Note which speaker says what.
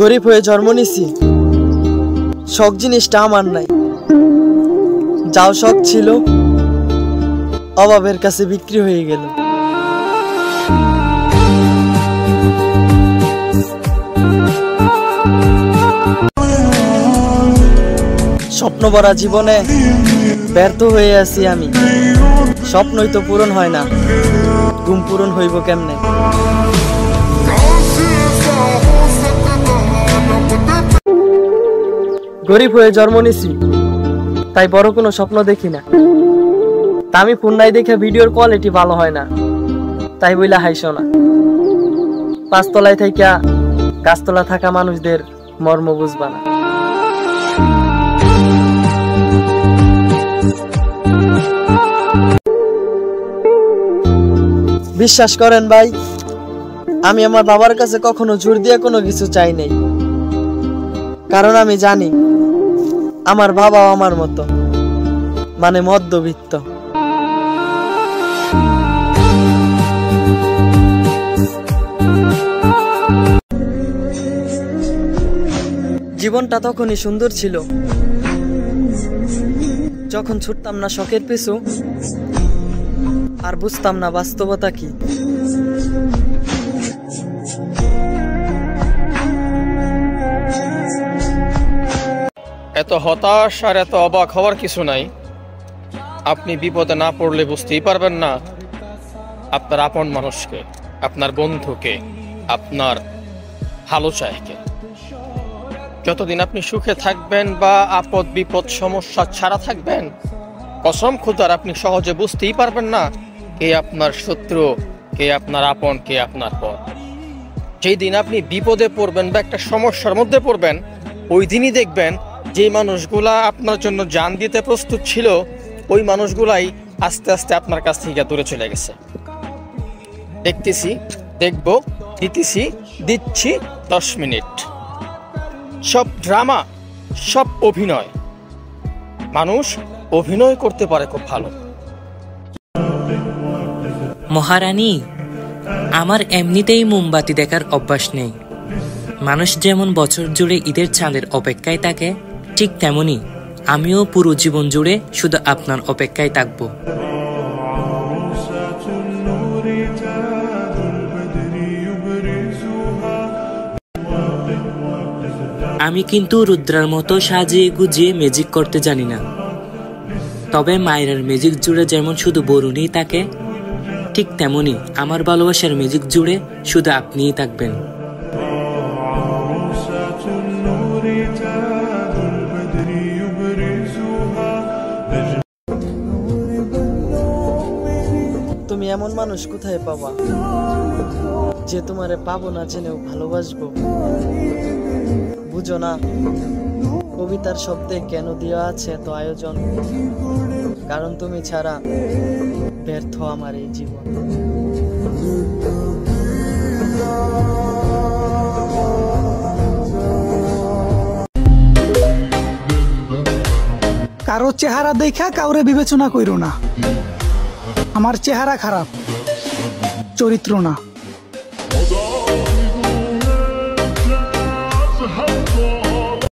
Speaker 1: গরিব হয়ে জন্ম নিছি, শখ জিনিসটা আমার নাই। যাও শখ ছিল অভাবের কাছে বিক্রি হয়ে গেল। স্বপ্ন ভরা জীবনে ব্যর্থ হয়ে আছি আমি। স্বপ্নই তো পূরণ হয় না, ঘুম পূরণ হইব কেমনে? গরিব হয়ে জন্ম নিছি, তাই বড় কোনো স্বপ্ন দেখি না। তা আমি ফোন নাই দেখে ভিডিওর কোয়ালিটি ভালো হয় না, তাই বইলা হাইসো না। পাঁচতলায় থাইকা গাছতলা থাকা মানুষদের মর্ম বুঝবা না। বিশ্বাস করেন ভাই, আমি আমার বাবার কাছে কখনো জোর দিয়ে কোনো কিছু চাই নাই। কারণ আমি জানি আমার বাবাও আমার মতো, মানে মধ্যবিত্ত। জীবনটা তখনই সুন্দর ছিল যখন ছুটতাম না শখের পিছু, আর বুঝতাম না বাস্তবতা কি।
Speaker 2: এত হতাশ আর এত অবাক হওয়ার কিছু নাই। আপনি বিপদে না পড়লে বুঝতেই পারবেন না আপনার আপন মানুষকে, আপনার বন্ধুকে, আপনার ভালো চায়কে। যতদিন আপনি সুখে থাকবেন বা আপদ বিপদ সমস্যা ছাড়া থাকবেন, কসম খোদার আপনি সহজে বুঝতেই পারবেন না কে আপনার শত্রু, কে আপনার আপন, কে আপনার পর। যেই দিন আপনি বিপদে পড়বেন বা একটা সমস্যার মধ্যে পড়বেন, ওই দিনই দেখবেন যে মানুষগুলা আপনার জন্য জান দিতে প্রস্তুত ছিল, ওই মানুষগুলাই আস্তে আস্তে আপনার কাছ থেকে দূরে চলে গেছে। দেখতেছি, দেখব, দিতেছি, দিচ্ছি 10 মিনিট। সব ড্রামা, সব অভিনয়। মানুষ অভিনয় করতে পারে খুব ভালো।
Speaker 3: মহারানী, আমার এমনিতেই মোমবাতি দেখার অভ্যাস নেই। মানুষ যেমন বছর জুড়ে ঈদের চাঁদের অপেক্ষায় থাকে, ঠিক তেমনি আমিও পুরো জীবন জুড়ে শুধু আপনার অপেক্ষায় থাকব। আমি কিন্তু রুদ্রার মতো সাজিয়ে গুজিয়ে ম্যাজিক করতে জানি না। তবে মায়ের ম্যাজিক জুড়ে যেমন শুধু বরুণই থাকে, ঠিক তেমনি আমার ভালোবাসার ম্যাজিক জুড়ে শুধু আপনিই থাকবেন।
Speaker 1: তুমি এমন মানুষ কোথায় পাবা যে তোমারে পাবো না জেনেও ভালোবাসবো? বুঝো না কবিতার শব্দে কেন দেওয়া আছে এত আয়োজন? কারণ তুমি ছাড়া ব্যর্থ আমার এই জীবন।
Speaker 4: কারো চেহারা দেখা কাউরে বিবেচনা কইরো না। আমার চেহারা খারাপ, চরিত্র না।